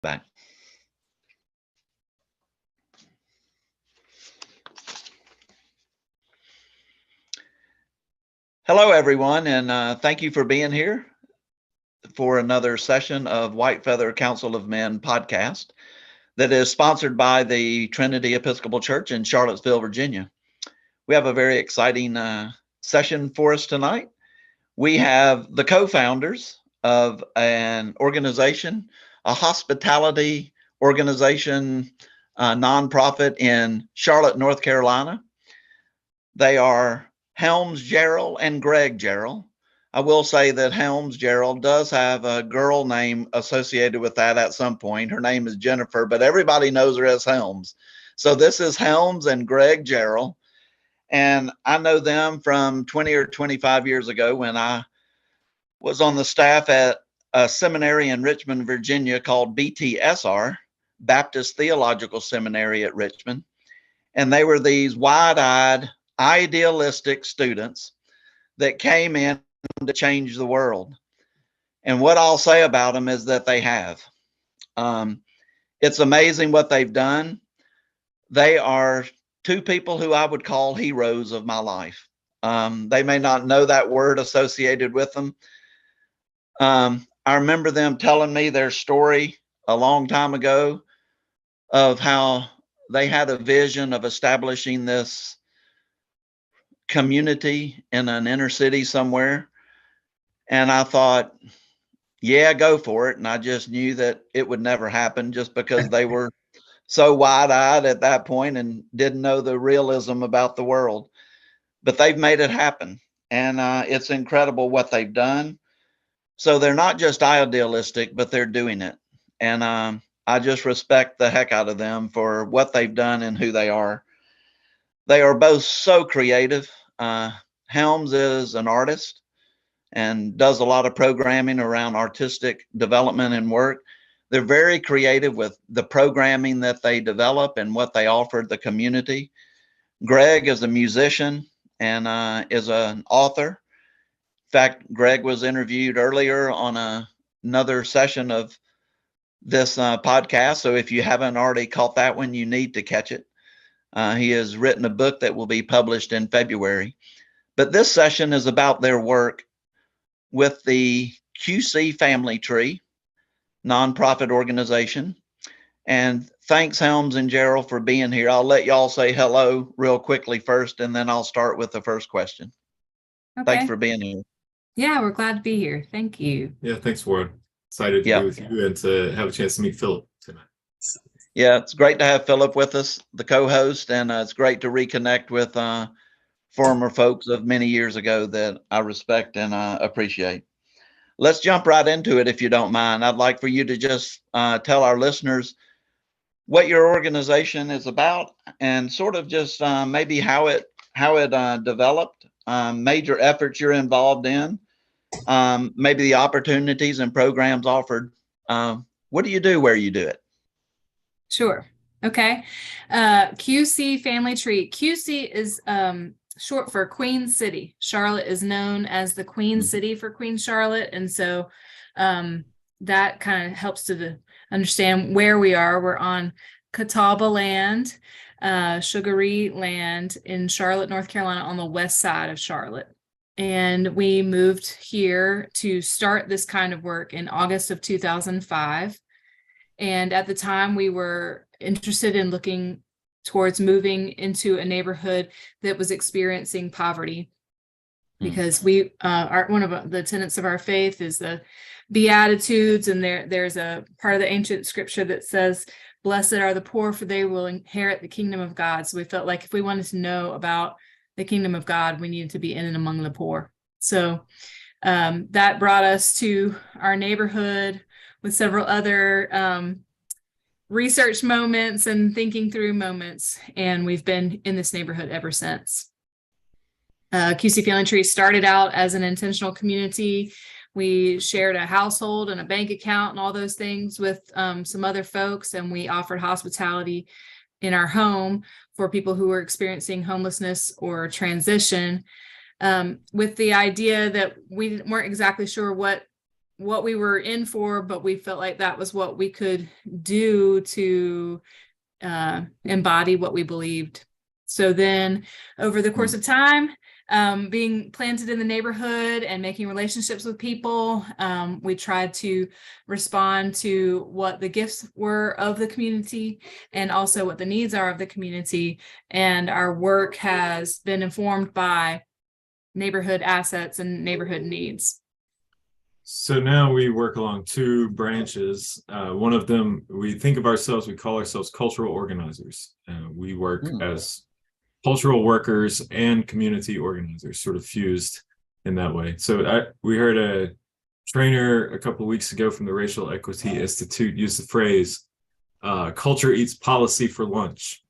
Back. Hello, everyone, and thank you for being here for another session of White Feather Counsel of Men podcast that is sponsored by the Trinity Episcopal Church in Charlottesville, Virginia. We have a very exciting session for us tonight. We have the co-founders of an organization, a hospitality organization, nonprofit in Charlotte, North Carolina. They are Helms, Jarrell, and Greg Jarrell. I will say that Helms, Jarrell, does have a girl name associated with that at some point. Her name is Jennifer, but everybody knows her as Helms. So this is Helms and Greg Jarrell. And I know them from 20 or 25 years ago when I was on the staff at a seminary in Richmond, Virginia called BTSR, Baptist Theological Seminary at Richmond. And they were these wide-eyed, idealistic students that came in to change the world. And what I'll say about them is that they have. It's amazing what they've done. They are two people who I would call heroes of my life. They may not know that word associated with them. I remember them telling me their story a long time ago of how they had a vision of establishing this community in an inner city somewhere. And I thought, yeah, go for it. And I just knew that it would never happen just because they were so wide-eyed at that point and didn't know the realism about the world. But they've made it happen. And it's incredible what they've done. So they're not just idealistic, but they're doing it. And I just respect the heck out of them for what they've done and who they are. They are both so creative. Helms is an artist and does a lot of programming around artistic development and work. They're very creative with the programming that they develop and what they offer the community. Greg is a musician and is an author. In fact, Greg was interviewed earlier on another session of this podcast. So if you haven't already caught that one, you need to catch it. He has written a book that will be published in February. But this session is about their work with the QC Family Tree nonprofit organization. And thanks, Helms and Jarrell, for being here. I'll let y'all say hello real quickly first, and then I'll start with the first question. Okay. Thanks for being here. Yeah, we're glad to be here. Thank you. Yeah, thanks, Ward. Excited to be with you and to have a chance to meet Philip tonight. Yeah, it's great to have Philip with us, the co-host, and it's great to reconnect with former folks of many years ago that I respect and appreciate. Let's jump right into it, if you don't mind. I'd like for you to just tell our listeners what your organization is about and sort of just maybe how it developed, major efforts you're involved in, maybe the opportunities and programs offered. What do you do where you do it? Sure. Okay. QC Family Tree. QC is short for Queen City. Charlotte is known as the Queen City for Queen Charlotte. And so that kind of helps to understand where we are. We're on Catawba land, sugary land in Charlotte, North Carolina, on the west side of Charlotte. And we moved here to start this kind of work in August of 2005. And at the time, we were interested in looking towards moving into a neighborhood that was experiencing poverty, because we one of the tenets of our faith is the Beatitudes, and there's a part of the ancient scripture that says, "Blessed are the poor, for they will inherit the kingdom of God." So we felt like if we wanted to know about the kingdom of God, we needed to be in and among the poor. So that brought us to our neighborhood with several other research moments and thinking through moments. And we've been in this neighborhood ever since. QC Family Tree started out as an intentional community. We shared a household and a bank account and all those things with some other folks. And we offered hospitality in our home for people who were experiencing homelessness or transition, with the idea that we weren't exactly sure what what we were in for, but we felt like that was what we could do to embody what we believed. So then over the course of time, being planted in the neighborhood and making relationships with people, we tried to respond to what the gifts were of the community and also what the needs are of the community. And our work has been informed by neighborhood assets and neighborhood needs. So now we work along two branches. One of them, we call ourselves cultural organizers. We work as cultural workers and community organizers, sort of fused in that way. So we heard a trainer a couple of weeks ago from the Racial Equity Institute use the phrase, culture eats policy for lunch.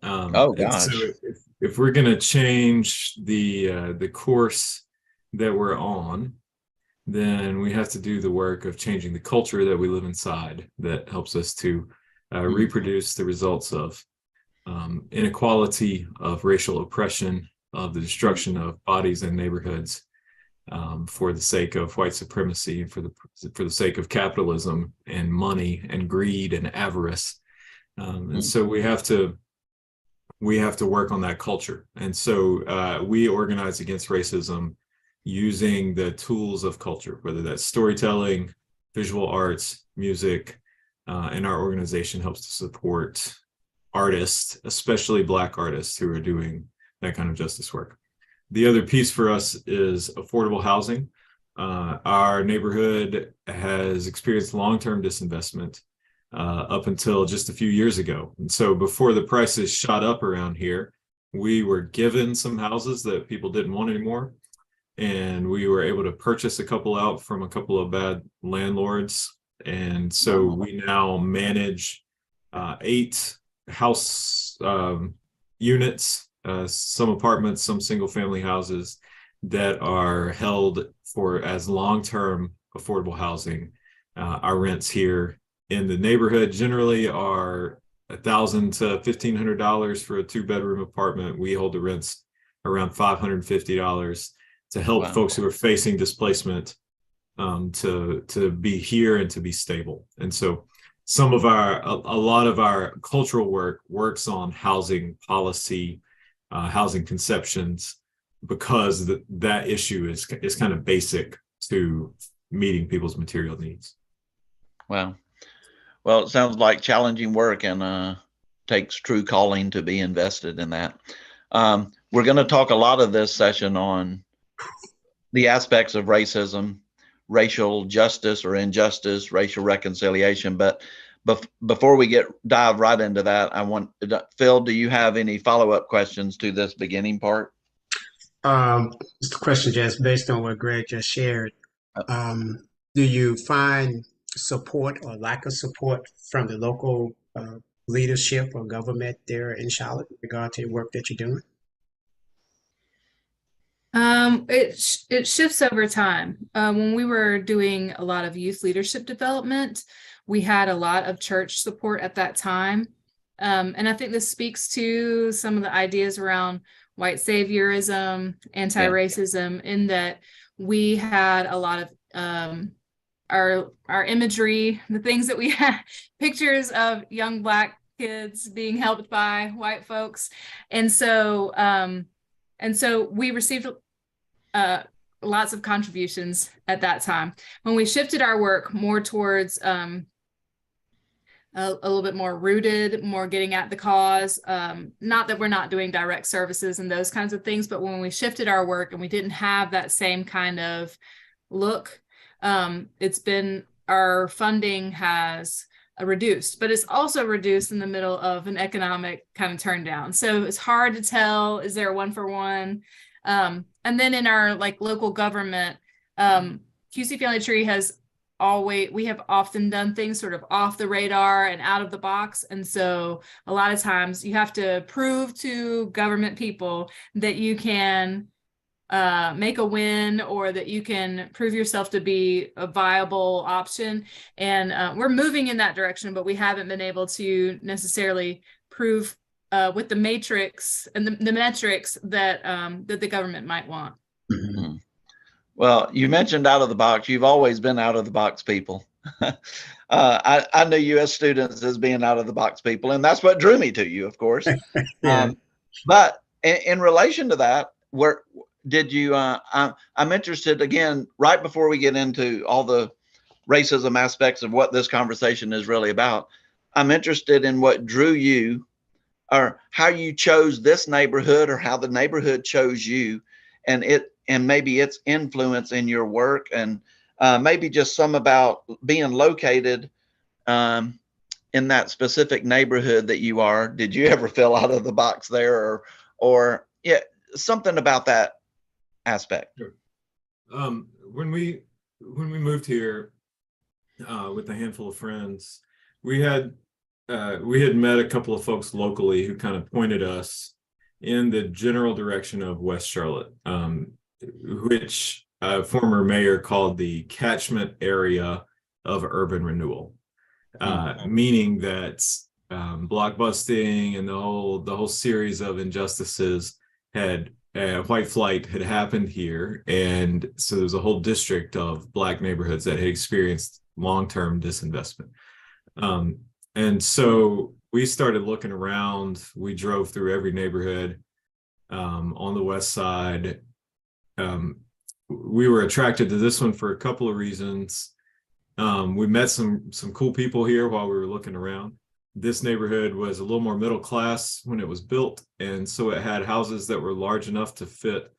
Oh, gosh. And so if we're going to change the course that we're on, then we have to do the work of changing the culture that we live inside that helps us to reproduce the results of inequality, of racial oppression, of the destruction of bodies and neighborhoods for the sake of white supremacy, for the sake of capitalism and money and greed and avarice. And so we have to work on that culture. And so we organize against racism using the tools of culture, whether that's storytelling, visual arts, music, and our organization helps to support artists, especially Black artists who are doing that kind of justice work. The other piece for us is affordable housing. Our neighborhood has experienced long-term disinvestment up until just a few years ago. And so before the prices shot up around here, we were given some houses that people didn't want anymore. And we were able to purchase a couple out from a couple of bad landlords. And so we now manage 8 house units, some apartments, some single family houses that are held as long-term affordable housing. Our rents here in the neighborhood generally are $1,000 to $1,500 for a 2-bedroom apartment. We hold the rents around $550 to help folks who are facing displacement to be here and to be stable. And so a lot of our cultural work works on housing policy, housing conceptions, because that issue is kind of basic to meeting people's material needs. Wow. Well, it sounds like challenging work and takes true calling to be invested in that. We're going to talk a lot of this session on the aspects of racism, racial justice or injustice, racial reconciliation. But before we dive right into that, Phil, do you have any follow-up questions to this beginning part? Just a question just based on what Greg just shared. Do you find support or lack of support from the local leadership or government there in Charlotte with regard to the work that you're doing? It shifts over time. When we were doing a lot of youth leadership development, we had a lot of church support at that time. And I think this speaks to some of the ideas around white saviorism, anti-racism, in that we had a lot of our imagery, the things that we had, pictures of young Black kids being helped by white folks. And so we received lots of contributions at that time. When we shifted our work more towards a little bit more rooted, more getting at the cause, not that we're not doing direct services and those kinds of things, but when we shifted our work and we didn't have that same kind of look, our funding has reduced, but it's also reduced in the middle of an economic kind of turn down. So it's hard to tell, is there a 1-for-1? And then in our local government, QC Family Tree we have often done things sort of off the radar and out of the box. And so a lot of times you have to prove to government people that you can make a win, or that you can prove yourself to be a viable option. And we're moving in that direction, but we haven't been able to necessarily prove with the matrix and the metrics that the government might want. Mm-hmm. Well, you mentioned out of the box. You've always been out of the box people. I knew you as students as being out of the box people, and that's what drew me to you, of course. Yeah. But in relation to that, where did you? I'm interested again, right before we get into all the racism aspects of what this conversation is really about. I'm interested in what drew you, or how you chose this neighborhood, or how the neighborhood chose you, and maybe its influence in your work, and maybe just some about being located um, in that specific neighborhood that you are. Did you ever feel out of the box there, or yeah, something about that aspect? Sure. When we moved here with a handful of friends, we had met a couple of folks locally who kind of pointed us in the general direction of West Charlotte, which a former mayor called the catchment area of urban renewal, meaning that blockbusting and the whole series of injustices had white flight had happened here, and so there's a whole district of Black neighborhoods that had experienced long-term disinvestment. And so we started looking around. We drove through every neighborhood on the west side. We were attracted to this one for a couple of reasons. We met some cool people here while we were looking around. This neighborhood was a little more middle class when it was built, and so it had houses that were large enough to fit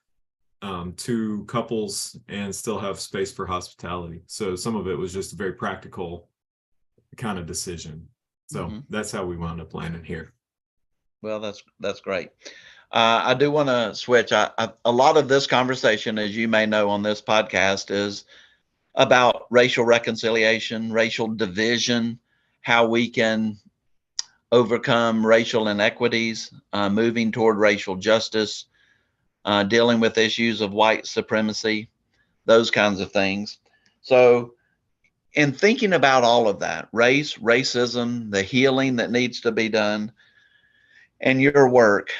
two couples and still have space for hospitality. So some of it was just a very practical kind of decision. So that's how we wound up landing here. Well, that's great. I do want to switch. A lot of this conversation, as you may know, on this podcast is about racial reconciliation, racial division, how we can overcome racial inequities, moving toward racial justice, dealing with issues of white supremacy, those kinds of things. So, in thinking about all of that, race, racism, the healing that needs to be done, and your work,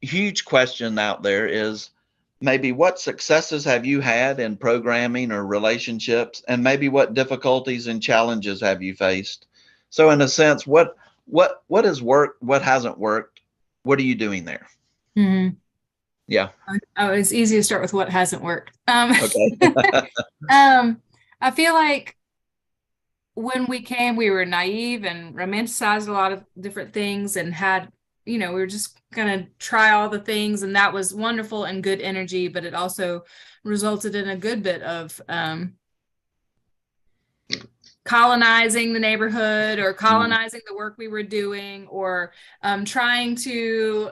huge question out there is maybe what successes have you had in programming or relationships, and maybe what difficulties and challenges have you faced? So, in a sense, what has worked, what hasn't worked, what are you doing there? Mm-hmm. Yeah. Oh, it's easy to start with what hasn't worked. Okay. I feel like when we came, we were naive and romanticized a lot of different things and had, we were just going to try all the things. And that was wonderful and good energy, but it also resulted in a good bit of colonizing the neighborhood or colonizing the work we were doing, or trying to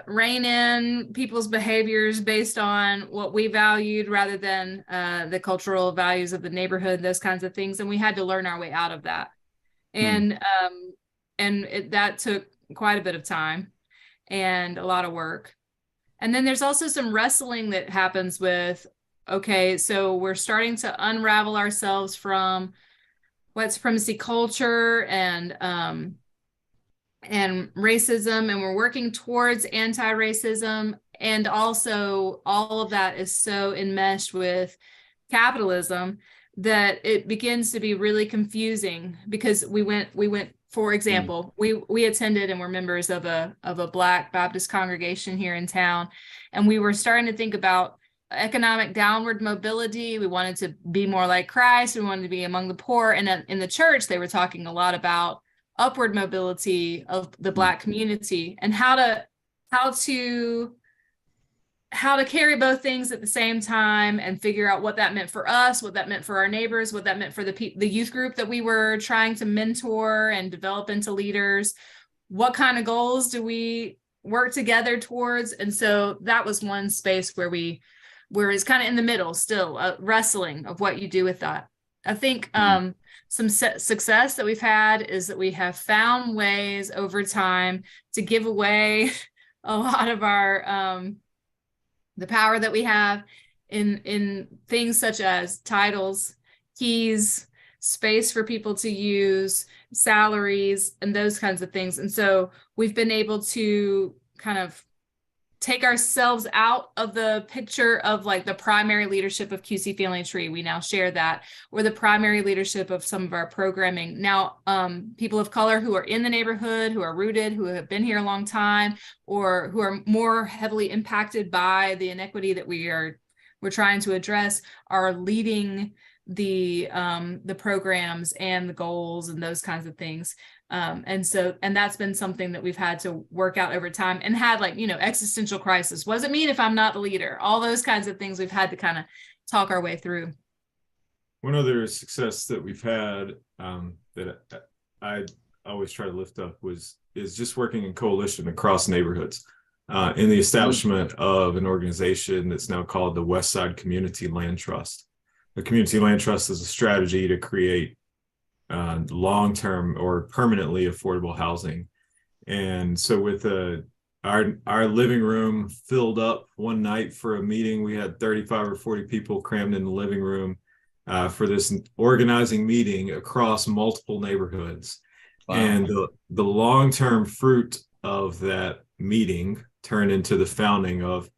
rein in people's behaviors based on what we valued rather than the cultural values of the neighborhood, those kinds of things. And we had to learn our way out of that. And that took quite a bit of time and a lot of work. And then there's also some wrestling that happens with, okay, so we're starting to unravel ourselves from white supremacy culture and racism, and we're working towards anti-racism. And also all of that is so enmeshed with capitalism that it begins to be really confusing, because we went, for example, we attended and were members of a Black Baptist congregation here in town. And we were starting to think about economic downward mobility. We wanted to be more like Christ. We wanted to be among the poor. And in the church, they were talking a lot about upward mobility of the Black community and how to carry both things at the same time and figure out what that meant for us, what that meant for our neighbors, what that meant for the youth group that we were trying to mentor and develop into leaders. What kind of goals do we work together towards? And so that was one space where it's kind of in the middle still, wrestling of what you do with that. I think some success that we've had is that we have found ways over time to give away a lot of our the power that we have in things such as titles, keys, space for people to use, salaries, and those kinds of things. And so we've been able to kind of take ourselves out of the picture of like the primary leadership of QC Family Tree. We now share that, or the primary leadership of some of our programming. Now, people of color who are in the neighborhood, who are rooted, who have been here a long time, or who are more heavily impacted by the inequity that we're trying to address, are leading the programs and the goals and those kinds of things. And that's been something that we've had to work out over time, and had like, existential crisis. What does it mean if I'm not the leader? All those kinds of things we've had to kind of talk our way through. One other success that we've had that I always try to lift up is just working in coalition across neighborhoods in the establishment of an organization that's now called the West Side Community Land Trust. The Community Land Trust is a strategy to create long-term or permanently affordable housing. And so with our living room filled up one night for a meeting, we had 35 or 40 people crammed in the living room for this organizing meeting across multiple neighborhoods. Wow. And the long-term fruit of that meeting turned into the founding of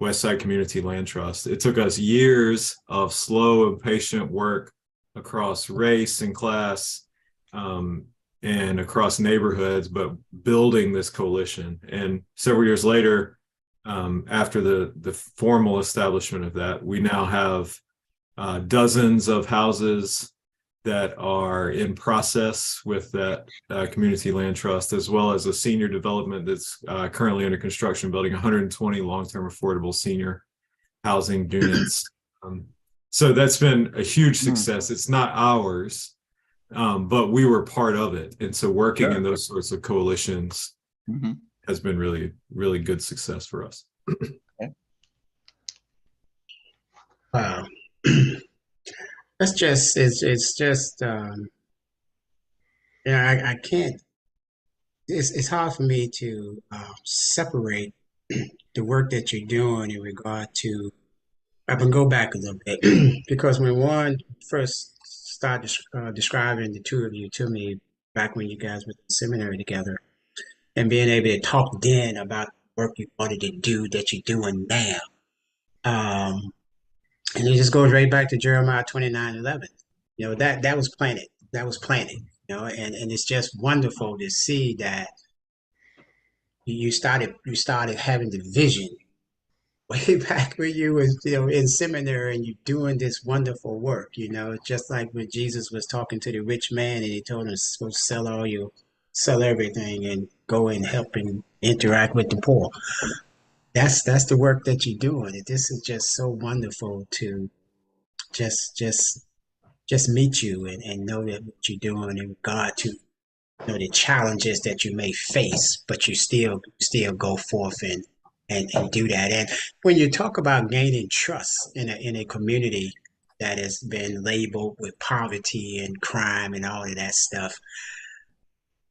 Westside Community Land Trust. It took us years of slow and patient work across race and class and across neighborhoods, but building this coalition. And several years later, after the formal establishment of that, we now have dozens of houses that are in process with that Community Land Trust, as well as a senior development that's currently under construction, building 120 long-term affordable senior housing units. So that's been a huge success. It's not ours, but we were part of it. And so working in those sorts of coalitions has been really, really good success for us. Wow. It's just, I can't, it's hard for me to separate the work that you're doing in regard to, I can go back a little bit, because when Warren first started describing the two of you to me back when you guys were in seminary together, and being able to talk then about the work you wanted to do that you're doing now. And it just goes right back to Jeremiah 29:11. That was planted. That was planted. And it's just wonderful to see that you started having the vision way back when you was in seminary, and you're doing this wonderful work. Just like when Jesus was talking to the rich man and he told him to go sell everything and go and help and interact with the poor. That's the work that you're doing. And this is just so wonderful to just meet you and know that what you're doing in regard to the challenges that you may face, but you still go forth and do that. And when you talk about gaining trust in a community that has been labeled with poverty and crime and all of that stuff,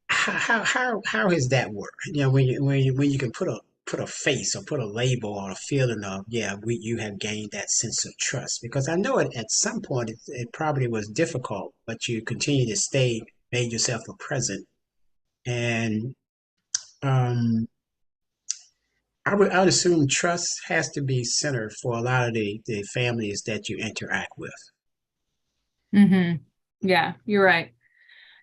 how has that worked? When you can put a face or put a label on a feeling of, you have gained that sense of trust. Because I know at some point it probably was difficult, but you continue to made yourself a present. And I would assume trust has to be centered for a lot of the families that you interact with. Yeah, you're right.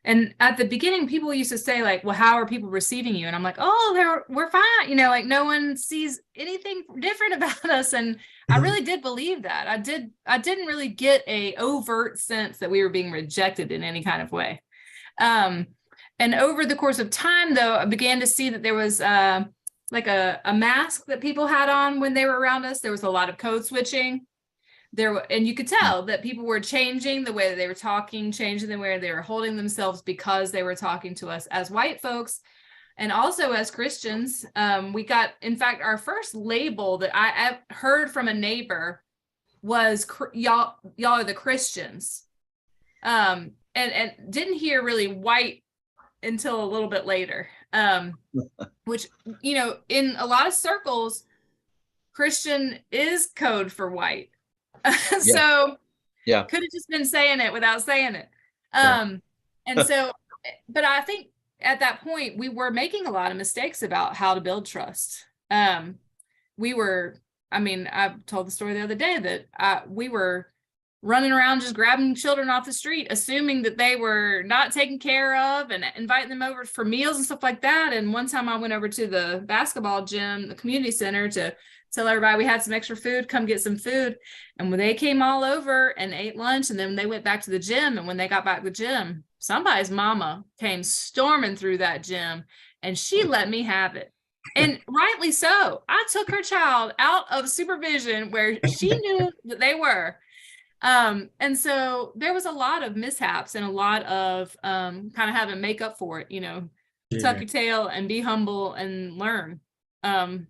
And at the beginning, people used to say like, well, how are people receiving you? And I'm like, oh, we're fine. Like no one sees anything different about us. And I really did believe that. I didn't really get a overt sense that we were being rejected in any kind of way. And over the course of time, though, I began to see that there was like a mask that people had on when they were around us. There was a lot of code switching. And you could tell that people were changing the way that they were talking, changing the way they were holding themselves, because they were talking to us as white folks and also as Christians. We got, in fact, our first label that I heard from a neighbor was y'all are the Christians, and didn't hear really white until a little bit later, which, in a lot of circles, Christian is code for white. So could have just been saying it without saying it. And so, but I think at that point we were making a lot of mistakes about how to build trust. we were, I mean, I told the story the other day that we were running around just grabbing children off the street, assuming that they were not taken care of and inviting them over for meals and stuff like that. And one time I went over to the basketball gym, the community center, to tell everybody we had some extra food, come get some food. And when they came all over and ate lunch, and then they went back to the gym, and when they got back to the gym, somebody's mama came storming through that gym, and she let me have it. And rightly so. I took her child out of supervision where she knew that they were. And so there was a lot of mishaps and a lot of kind of having to make up for it, tuck your tail and be humble and learn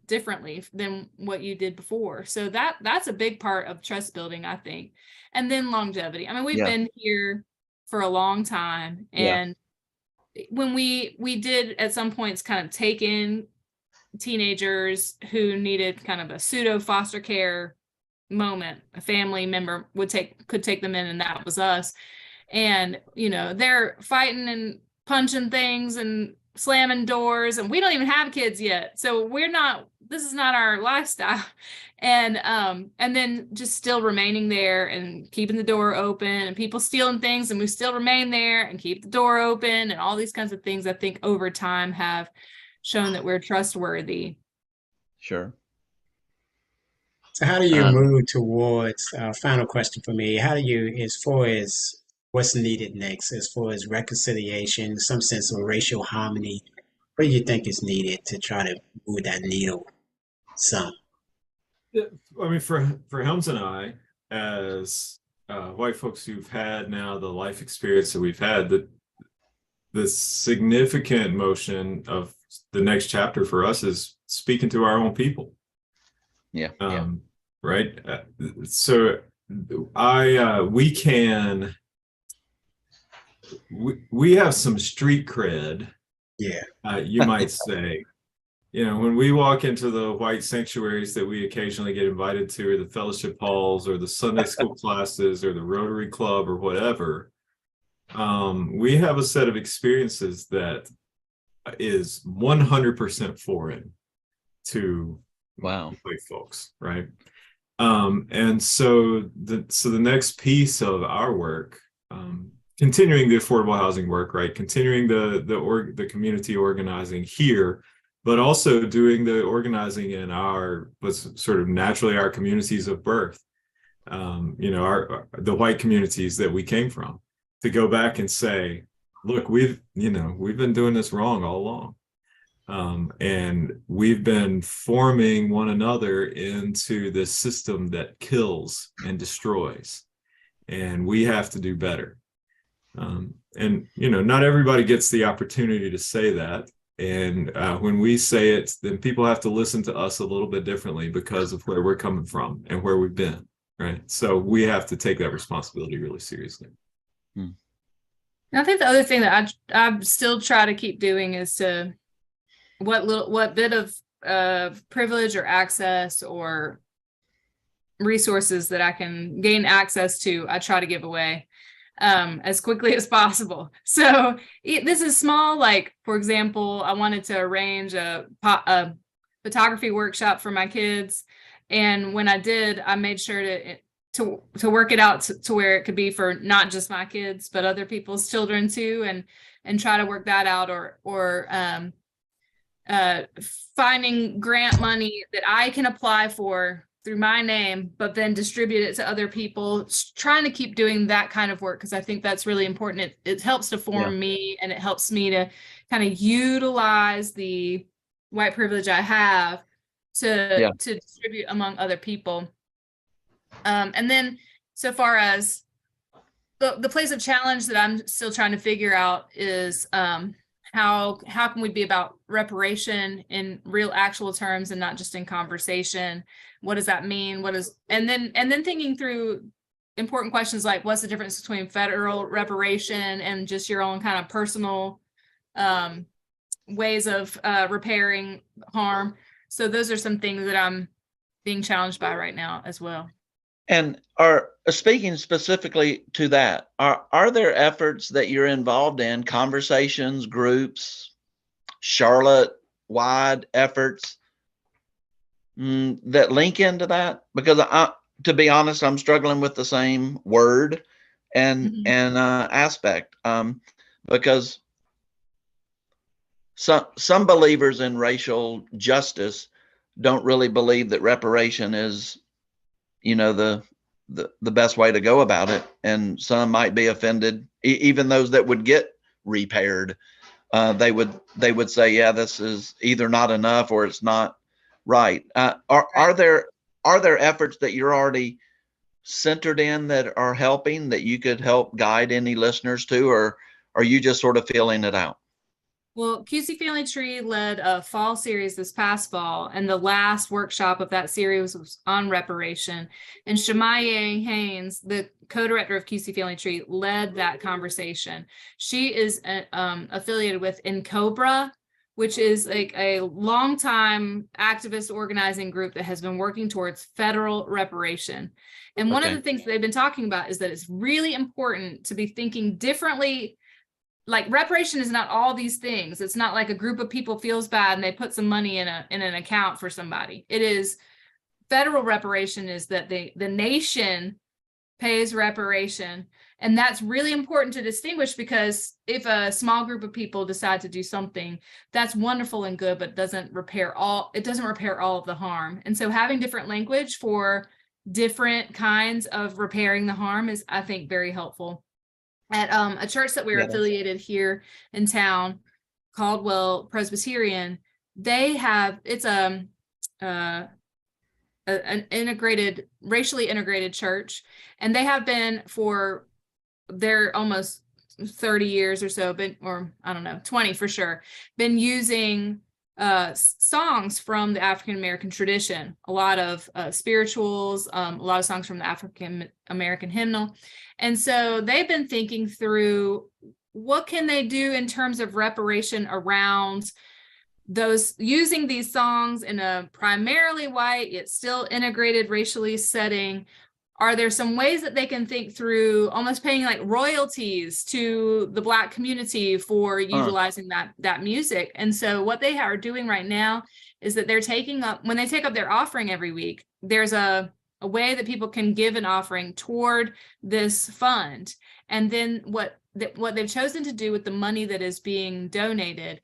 differently than what you did before. So that's a big part of trust building, I think. And then longevity. I mean, we've been here for a long time. And when we did at some points kind of take in teenagers who needed kind of a pseudo foster care moment, a family member could take them in, and that was us. And they're fighting and punching things and slamming doors, and we don't even have kids yet, so this is not our lifestyle. And then just still remaining there and keeping the door open, and people stealing things, and we still remain there and keep the door open, and all these kinds of things I think over time have shown that we're trustworthy. Sure. So how do you move towards, final question for me, how do you, as far as what's needed next, as far as reconciliation, some sense of racial harmony, what do you think is needed to try to move that needle some? Yeah, I mean, for Helms and I, as white folks who've had now the life experience that we've had, the significant motion of the next chapter for us is speaking to our own people. Right. So we have some street cred. You might say, when we walk into the white sanctuaries that we occasionally get invited to, or the fellowship halls, or the Sunday school classes, or the Rotary Club, or whatever, we have a set of experiences that is 100% foreign to white folks, right? And so the next piece of our work, continuing the affordable housing work, right? Continuing the community organizing here, but also doing the organizing in what's sort of naturally our communities of birth, the white communities that we came from, to go back and say, look, we've been doing this wrong all along. And we've been forming one another into this system that kills and destroys, and we have to do better. And not everybody gets the opportunity to say that. And when we say it, then people have to listen to us a little bit differently because of where we're coming from and where we've been, right? So we have to take that responsibility really seriously. I think the other thing that I still try to keep doing is to what bit of privilege or access or resources that I can gain access to, I try to give away as quickly as possible. So this is small, like, for example, I wanted to arrange a photography workshop for my kids. And when I did, I made sure to work it out to where it could be for not just my kids, but other people's children too, and try to work that out, or finding grant money that I can apply for through my name, but then distribute it to other people, trying to keep doing that kind of work, because I think that's really important. It helps to form me, and it helps me to kind of utilize the white privilege I have to distribute among other people. And then so far as the place of challenge that I'm still trying to figure out is how can we be about reparation in real actual terms and not just in conversation? What does that mean? And then thinking through important questions like, what's the difference between federal reparation and just your own kind of personal ways of repairing harm? So those are some things that I'm being challenged by right now as well. And are speaking specifically to that, are there efforts that you're involved in, conversations, groups, Charlotte-wide efforts that link into that? Because to be honest, I'm struggling with the same word and Mhm. aspect, because some believers in racial justice don't really believe that reparation is, the best way to go about it, and some might be offended. Even those that would get repaired, they would say, yeah, this is either not enough or it's not right. Are Right. there efforts that you're already centered in that are helping, that you could help guide any listeners to, or are you just sort of feeling it out? Well, QC Family Tree led a fall series this past fall, and the last workshop of that series was on reparation. And Shemaye Haynes, the co-director of QC Family Tree, led that conversation. She is affiliated with NCOBRA, which is like a longtime activist organizing group that has been working towards federal reparation. And one of Okay. the things that they've been talking about is that it's really important to be thinking differently. Like, reparation is not all these things. It's not like a group of people feels bad and they put some money in an account for somebody. It is federal reparation, is that the nation pays reparation. And that's really important to distinguish, because if a small group of people decide to do something, that's wonderful and good, but it doesn't repair all of the harm. And so having different language for different kinds of repairing the harm is, I think, very helpful. At a church that we're Yeah. affiliated here in town, Caldwell Presbyterian, they have, it's an integrated, racially integrated church, and they have been for their almost 30 years or so, or I don't know, 20 for sure, been using songs from the African American tradition, a lot of spirituals, a lot of songs from the African American hymnal. And so they've been thinking through, what can they do in terms of reparation around those, using these songs in a primarily white yet still integrated racially setting. Are there some ways that they can think through almost paying like royalties to the Black community for utilizing that music? And so what they are doing right now is that they're taking up, when they take up their offering every week, there's a way that people can give an offering toward this fund. And then what they've chosen to do with the money that is being donated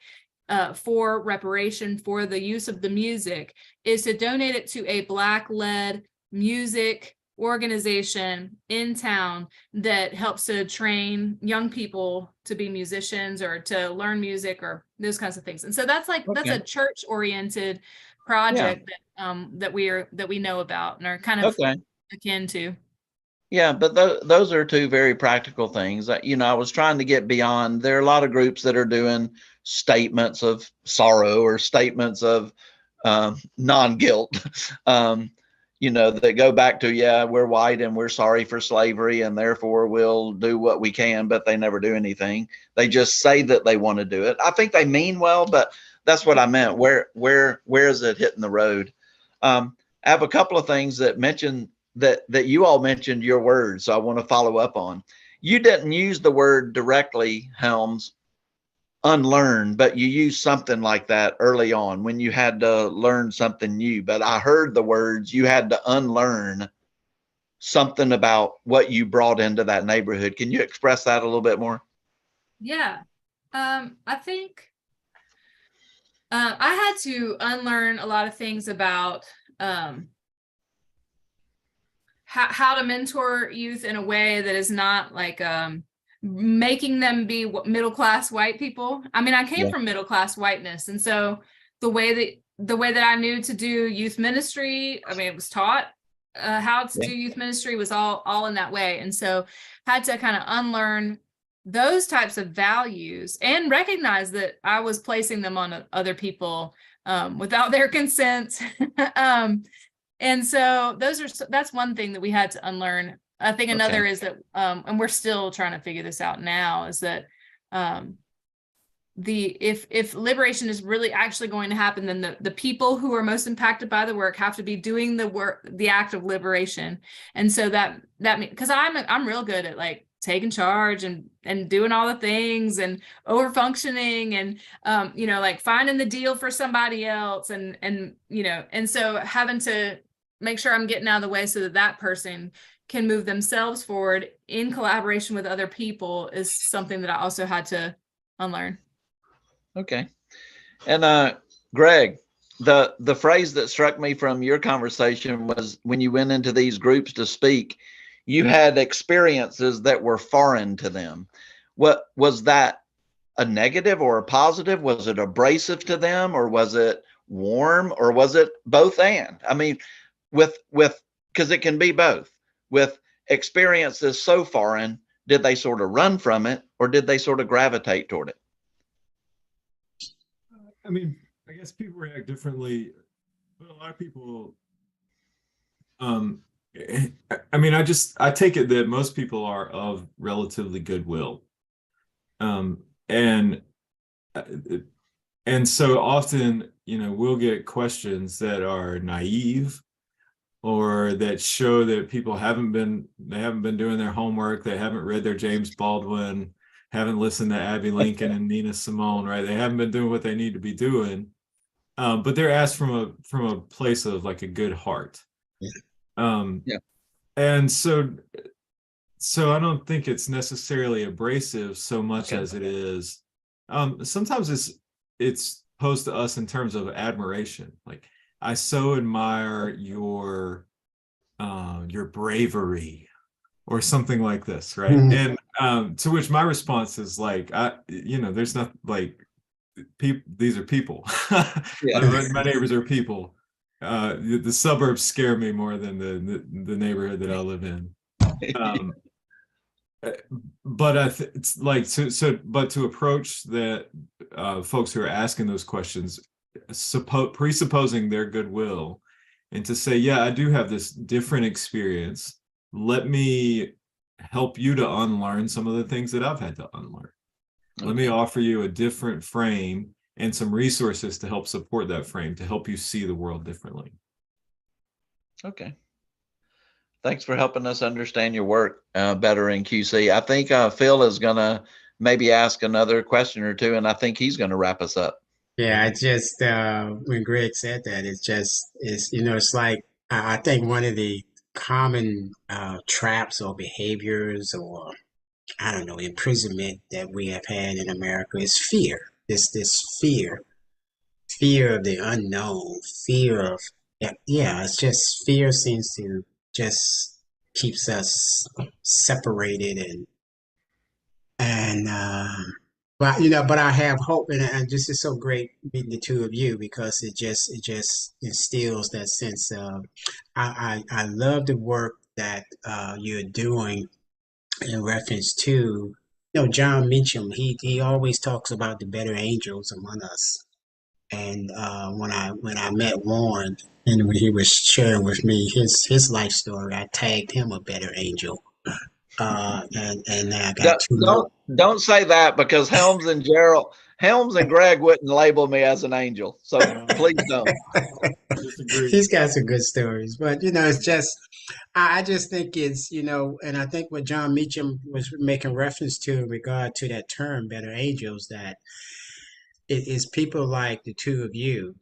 for reparation for the use of the music is to donate it to a Black-led music organization in town that helps to train young people to be musicians or to learn music or those kinds of things. And so that's a church oriented project that we know about and are kind of akin to. Yeah, but those are two very practical things. I was trying to get beyond. There are a lot of groups that are doing statements of sorrow or statements of non-guilt. That go back to, yeah, we're white and we're sorry for slavery and therefore we'll do what we can, but they never do anything. They just say that they want to do it. I think they mean well, but that's what I meant. Where is it hitting the road? I have a couple of things that you all mentioned your words, so I want to follow up on. You didn't use the word directly, Helms, unlearn, but you used something like that early on when you had to learn something new. But I heard the words, you had to unlearn something about what you brought into that neighborhood. Can you express that a little bit more? Yeah. I think I had to unlearn a lot of things about how to mentor youth in a way that is not like making them be middle-class white people. I mean, I came from middle-class whiteness. And so the way that I knew to do youth ministry, I mean, it was taught how to do youth ministry was all in that way. And so had to kind of unlearn those types of values and recognize that I was placing them on other people without their consent. And so that's one thing that we had to unlearn. I think another is that, and we're still trying to figure this out now, is that if liberation is really actually going to happen, then the people who are most impacted by the work have to be doing the work, the act of liberation. And so that because I'm real good at like taking charge and doing all the things and over functioning and like finding the deal for somebody else and so having to make sure I'm getting out of the way so that that person can move themselves forward in collaboration with other people is something that I also had to unlearn. Okay. And Greg, the phrase that struck me from your conversation was when you went into these groups to speak, you had experiences that were foreign to them. What was that, a negative or a positive? Was it abrasive to them, or was it warm, or was it both and? I mean, with because it can be both. With experiences so foreign, did they sort of run from it, or did they sort of gravitate toward it? I mean, I guess people react differently, but a lot of people, I mean, I take it that most people are of relatively goodwill. Um, and and so often, we'll get questions that are naive or that show that people haven't been doing their homework, they haven't read their James Baldwin, haven't listened to Abby Lincoln and Nina Simone, right? They haven't been doing what they need to be doing. But they're asked from a place of like a good heart. Yeah. And so I don't think it's necessarily abrasive so much Okay. as it is. Sometimes it's posed to us in terms of admiration. Like, I so admire your bravery, or something like this, right? Mhm. And to which my response is like, there's not like people. These are people. Yeah. My neighbors are people. The suburbs scare me more than the neighborhood that I live in. Um, but it's like but to approach that folks who are asking those questions, presupposing their goodwill, and to say, yeah, I do have this different experience. Let me help you to unlearn some of the things that I've had to unlearn. Let me offer you a different frame and some resources to help support that frame, to help you see the world differently. Okay. Thanks for helping us understand your work better in QC. I think Phil is going to maybe ask another question or two, and I think he's going to wrap us up. Yeah, I just when Greg said that, it's like I think one of the common traps or behaviors or I don't know imprisonment that we have had in America is fear. This fear of the unknown, fear of yeah, it's just fear seems to just keeps us separated and but I have hope, and this is so great meeting the two of you because it just instills that sense of I love the work that you're doing in reference to John Meacham. He always talks about the better angels among us, and when I met Warren and when he was sharing with me his life story, I tagged him a better angel. And I got two more. Don't say that, because Helms and Greg wouldn't label me as an angel. So please don't. Disagree. He's got some good stories, but it's just I just think it's and I think what John Meacham was making reference to in regard to that term "better angels," that it is people like the two of you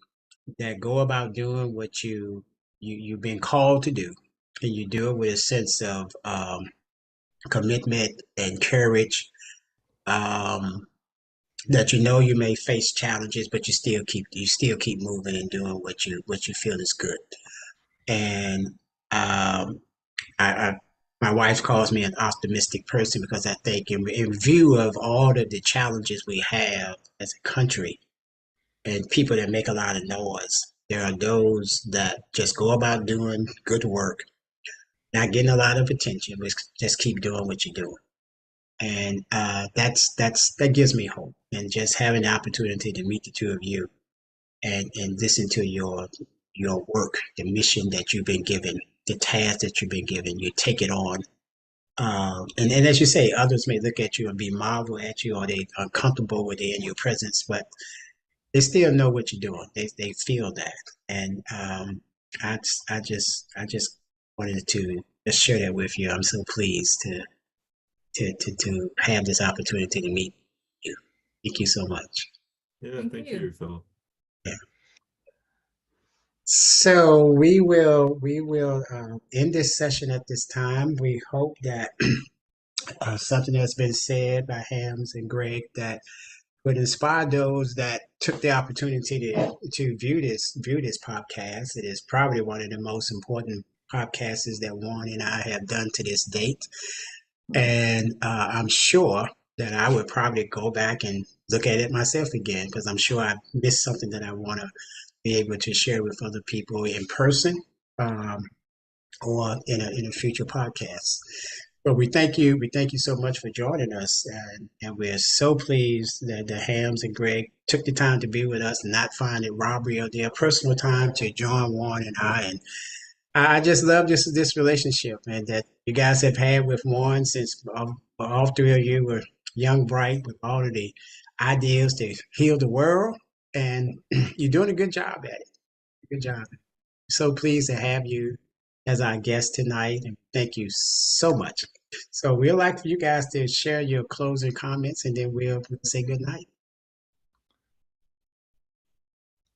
that go about doing what you've been called to do, and you do it with a sense of commitment and courage. Um, that you may face challenges, but you still keep moving and doing what you feel is good. And um, I my wife calls me an optimistic person because I think in view of all of the challenges we have as a country and people that make a lot of noise, there are those that just go about doing good work, not getting a lot of attention, but just keep doing what you're doing. And that gives me hope. And just having the opportunity to meet the two of you and listen to your work, the mission that you've been given, the task that you've been given, you take it on. And as you say, others may look at you and be marvel at you, or they uncomfortable with it in your presence, but they still know what you're doing. They feel that, and I just wanted to just share that with you. I'm so pleased to have this opportunity to meet you. Thank you so much. Yeah, thank you, Phil. Yeah. So we will end this session at this time. We hope that something that's been said by Helms and Greg that would inspire those that took the opportunity to view this podcast. It is probably one of the most important podcasts that Juan and I have done to this date, and I'm sure that I would probably go back and look at it myself again because I'm sure I missed something that I want to be able to share with other people in person, um, or in a future podcast. But we thank you so much for joining us, and we're so pleased that the Hams and Greg took the time to be with us, and not find it robbery of their personal time to join Warren and I. And I just love this relationship, and that you guys have had with Warren since all three of you were young, bright, with all of the ideas to heal the world, and you're doing a good job at it. Good job. So pleased to have you as our guest tonight, and thank you so much. So we'd like for you guys to share your closing comments, and then we'll say good night.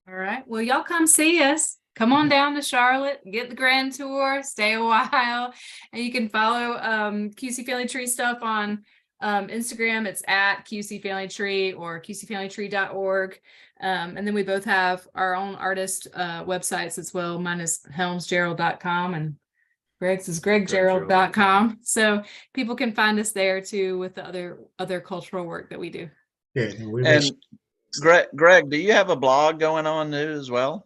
All right. Well, y'all come see us. Come on down to Charlotte, get the grand tour, stay a while, and you can follow QC Family Tree stuff on Instagram. It's at QC Family Tree or qcfamilytree.org. And then we both have our own artist websites as well. Mine is helmsjarrell.com and Greg's is gregjarrell.com. So people can find us there too with the other cultural work that we do. Good. And Greg, do you have a blog going on too as well?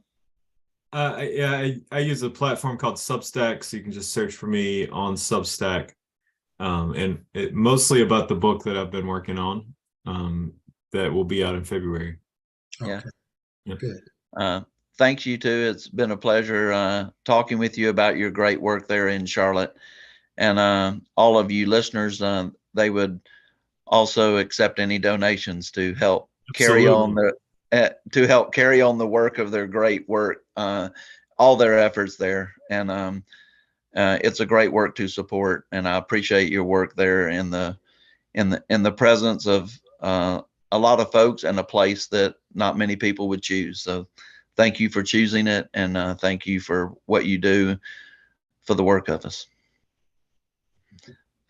Yeah, I use a platform called Substack, so you can just search for me on Substack, and it mostly about the book that I've been working on, that will be out in February. Yeah. Yeah. Good. Thanks, you too. It's been a pleasure talking with you about your great work there in Charlotte, and all of you listeners. They would also accept any donations to help carry on the work of their great work, all their efforts there, and it's a great work to support. And I appreciate your work there in the presence of a lot of folks and a place that not many people would choose. So thank you for choosing it, and thank you for what you do for the work of us.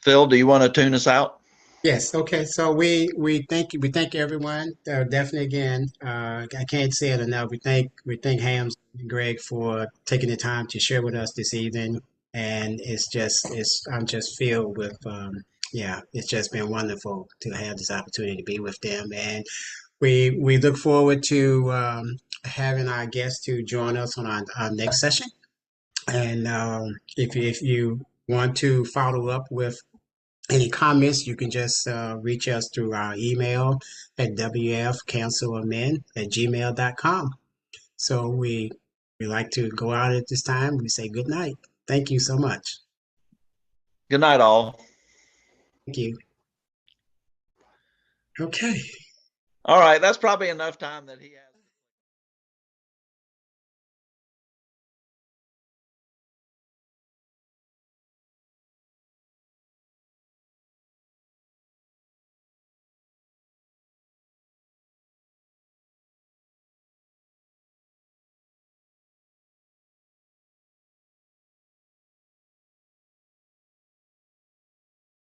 Phil, do you want to tune us out? Yes. Okay. So we thank you. We thank everyone. Definitely again. I can't say it enough. We thank Hams and Greg for taking the time to share with us this evening. And I'm just filled with yeah. It's just been wonderful to have this opportunity to be with them. And we look forward to having our guests to join us on our next session. And if you want to follow up with any comments, you can just reach us through our email at wfcounselomen@gmail.com. So we like to go out at this time. We say good night. Thank you so much. Good night, all. Thank you. Okay. All right, that's probably enough time that he has.